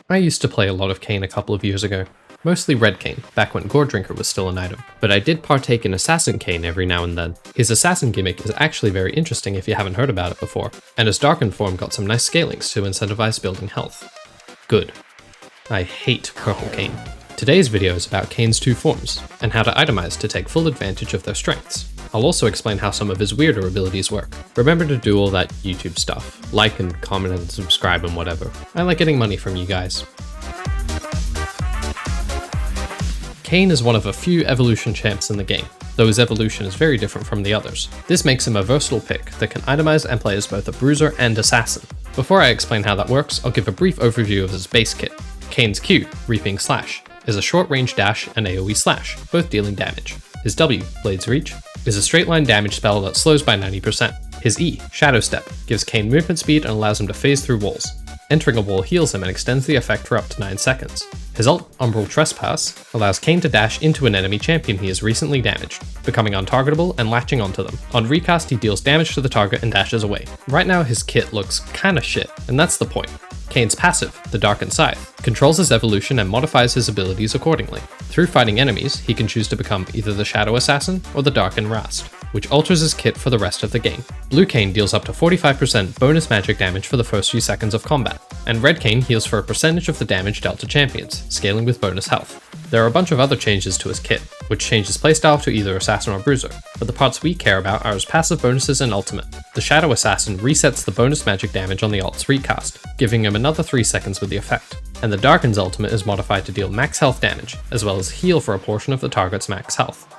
I used to play a lot of Kayn a couple of years ago. Mostly Red Kayn, back when Gore Drinker was still an item, but I did partake in Assassin Kayn every now and then. His Assassin gimmick is actually very interesting if you haven't heard about it before, and his Darkened form got some nice scalings to incentivize building health. Good. I hate Purple Kayn. Today's video is about Kayn's two forms, and how to itemize to take full advantage of their strengths. I'll also explain how some of his weirder abilities work. Remember to do all that YouTube stuff. Like and comment and subscribe and whatever. I like getting money from you guys. Kayn is one of a few evolution champs in the game, though his evolution is very different from the others. This makes him a versatile pick that can itemize and play as both a bruiser and assassin. Before I explain how that works, I'll give a brief overview of his base kit. Kayn's Q, Reaping Slash, is a short range dash and AoE slash, both dealing damage. His W, Blade's Reach, is a straight line damage spell that slows by 90%. His E, Shadow Step, gives Kayn movement speed and allows him to phase through walls. Entering a wall heals him and extends the effect for up to 9 seconds. His ult, Umbral Trespass, allows Kayn to dash into an enemy champion he has recently damaged, becoming untargetable and latching onto them. On recast, he deals damage to the target and dashes away. Right now his kit looks kinda shit, and that's the point. Kayn's passive, the Darkened Scythe, controls his evolution and modifies his abilities accordingly. Through fighting enemies, he can choose to become either the Shadow Assassin or the Darkened Rast, which alters his kit for the rest of the game. Blue Kayn deals up to 45% bonus magic damage for the first few seconds of combat, and Red Kayn heals for a percentage of the damage dealt to champions, scaling with bonus health. There are a bunch of other changes to his kit, which change his playstyle to either Assassin or Bruiser, but the parts we care about are his passive bonuses and ultimate. The Shadow Assassin resets the bonus magic damage on the ult's recast, giving him another 3 seconds with the effect, and the Darken's ultimate is modified to deal max health damage, as well as heal for a portion of the target's max health.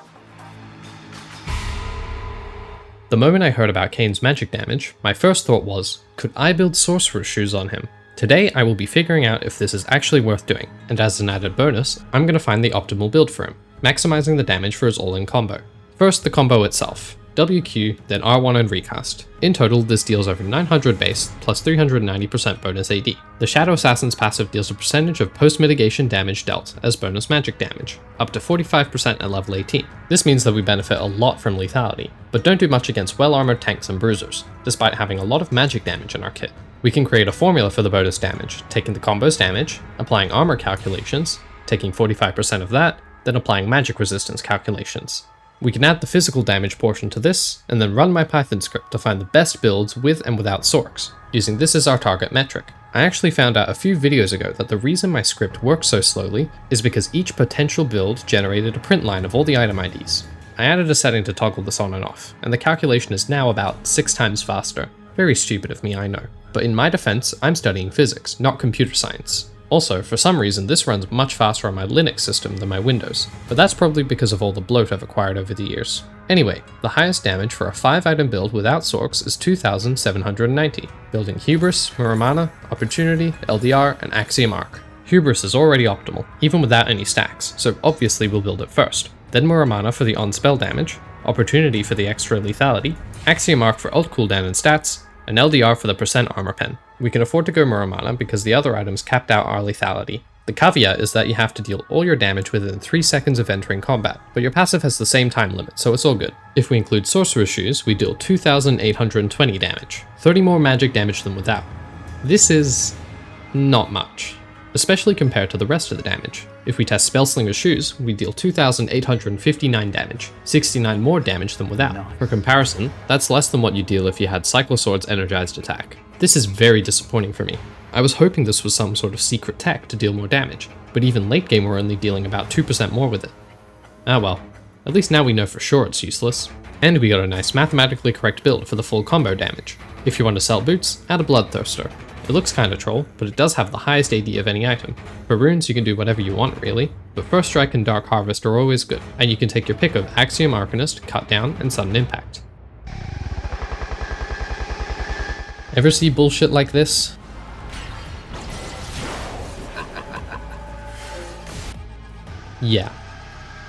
The moment I heard about Kayn's magic damage, my first thought was, could I build Sorcerer's Shoes on him? Today I will be figuring out if this is actually worth doing, and as an added bonus, I'm going to find the optimal build for him, maximizing the damage for his all-in combo. First, the combo itself. WQ, then R1 and recast. In total, this deals over 900 base, plus 390% bonus AD. The Shadow Assassin's passive deals a percentage of post-mitigation damage dealt as bonus magic damage, up to 45% at level 18. This means that we benefit a lot from lethality, but don't do much against well-armored tanks and bruisers, despite having a lot of magic damage in our kit. We can create a formula for the bonus damage, taking the combo's damage, applying armor calculations, taking 45% of that, then applying magic resistance calculations. We can add the physical damage portion to this, and then run my Python script to find the best builds with and without Sorcs, using this as our target metric. I actually found out a few videos ago that the reason my script works so slowly is because each potential build generated a print line of all the item IDs. I added a setting to toggle this on and off, and the calculation is now about 6 times faster. Very stupid of me, I know. But in my defense, I'm studying physics, not computer science. Also, for some reason this runs much faster on my Linux system than my Windows, but that's probably because of all the bloat I've acquired over the years. Anyway, the highest damage for a 5-item build without Sorcs is 2,790, building Hubris, Muramana, Opportunity, LDR, and Axiom Arc. Hubris is already optimal, even without any stacks, so obviously we'll build it first. Then Muramana for the on-spell damage, Opportunity for the extra lethality, Axiom Arc for ult cooldown and stats, and LDR for the percent armor pen. We can afford to go Muramana because the other items capped out our lethality. The caveat is that you have to deal all your damage within 3 seconds of entering combat, but your passive has the same time limit, so it's all good. If we include Sorcerer's Shoes, we deal 2,820 damage, 30 more magic damage than without. This is not much, especially compared to the rest of the damage. If we test Spellslinger's Shoes, we deal 2,859 damage, 69 more damage than without. For comparison, that's less than what you deal if you had Cyclosword's energized attack. This is very disappointing for me. I was hoping this was some sort of secret tech to deal more damage, but even late game we're only dealing about 2% more with it. Ah well, at least now we know for sure it's useless. And we got a nice mathematically correct build for the full combo damage. If you want to sell boots, add a Bloodthirster. It looks kinda troll, but it does have the highest AD of any item. For runes you can do whatever you want really, but First Strike and Dark Harvest are always good, and you can take your pick of Axiom Arcanist, Cut Down, and Sudden Impact. Ever see bullshit like this? Yeah,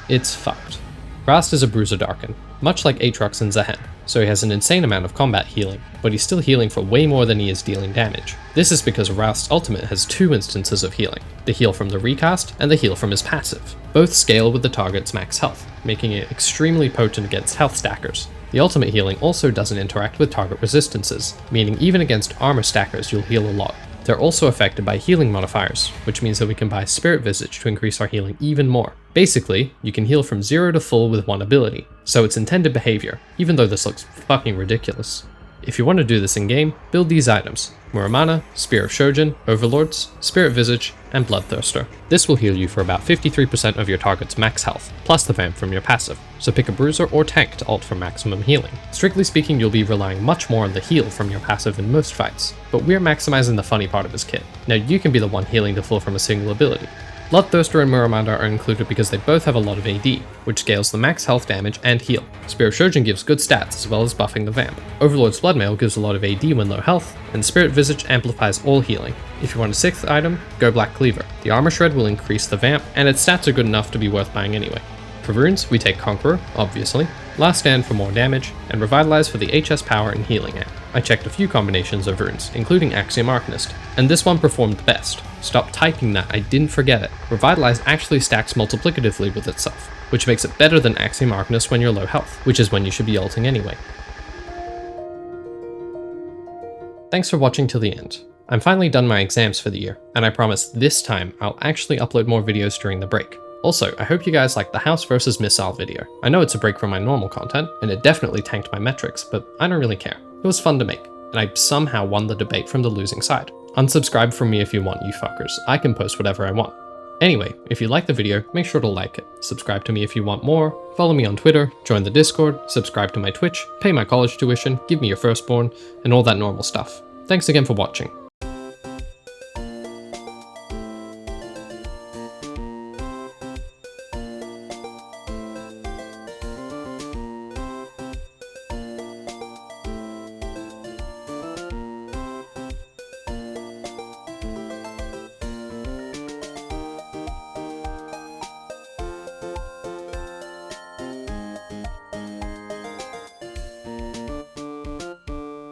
it's fucked. Rast is a Bruiser Darken, much like Aatrox and Zehen, so he has an insane amount of combat healing, but he's still healing for way more than he is dealing damage. This is because Rast's ultimate has 2 instances of healing, the heal from the recast and the heal from his passive. Both scale with the target's max health, making it extremely potent against health stackers. The ultimate healing also doesn't interact with target resistances, meaning even against armor stackers you'll heal a lot. They're also affected by healing modifiers, which means that we can buy Spirit Visage to increase our healing even more. Basically, you can heal from 0 to full with one ability, so it's intended behavior, even though this looks fucking ridiculous. If you want to do this in game, build these items: Muramana, Spear of Shojin, Overlords, Spirit Visage, and Bloodthirster. This will heal you for about 53% of your target's max health, plus the vamp from your passive, so pick a bruiser or tank to ult for maximum healing. Strictly speaking, you'll be relying much more on the heal from your passive in most fights, but we're maximizing the funny part of his kit. Now you can be the one healing to full from a single ability. Bloodthirster and Muramada are included because they both have a lot of AD, which scales the max health damage and heal. Spear of Shojin gives good stats as well as buffing the vamp. Overlord's Bloodmail gives a lot of AD when low health, and Spirit Visage amplifies all healing. If you want a 6th item, go Black Cleaver. The Armor Shred will increase the vamp, and its stats are good enough to be worth buying anyway. For runes, we take Conqueror, obviously, Last Stand for more damage, and Revitalize for the HS power and healing amp. I checked a few combinations of runes, including Axiom Arcanist, and this one performed best. Stop typing that, I didn't forget it. Revitalize actually stacks multiplicatively with itself, which makes it better than Axiom Arcanist when you're low health, which is when you should be ulting anyway. Thanks for watching till the end. I'm finally done my exams for the year, and I promise this time I'll actually upload more videos during the break. Also, I hope you guys liked the house versus missile video. I know it's a break from my normal content, and it definitely tanked my metrics, but I don't really care. It was fun to make, and I somehow won the debate from the losing side. Unsubscribe from me if you want, you fuckers. I can post whatever I want. Anyway, if you like the video, make sure to like it. Subscribe to me if you want more, follow me on Twitter, join the Discord, subscribe to my Twitch, pay my college tuition, give me your firstborn, and all that normal stuff. Thanks again for watching.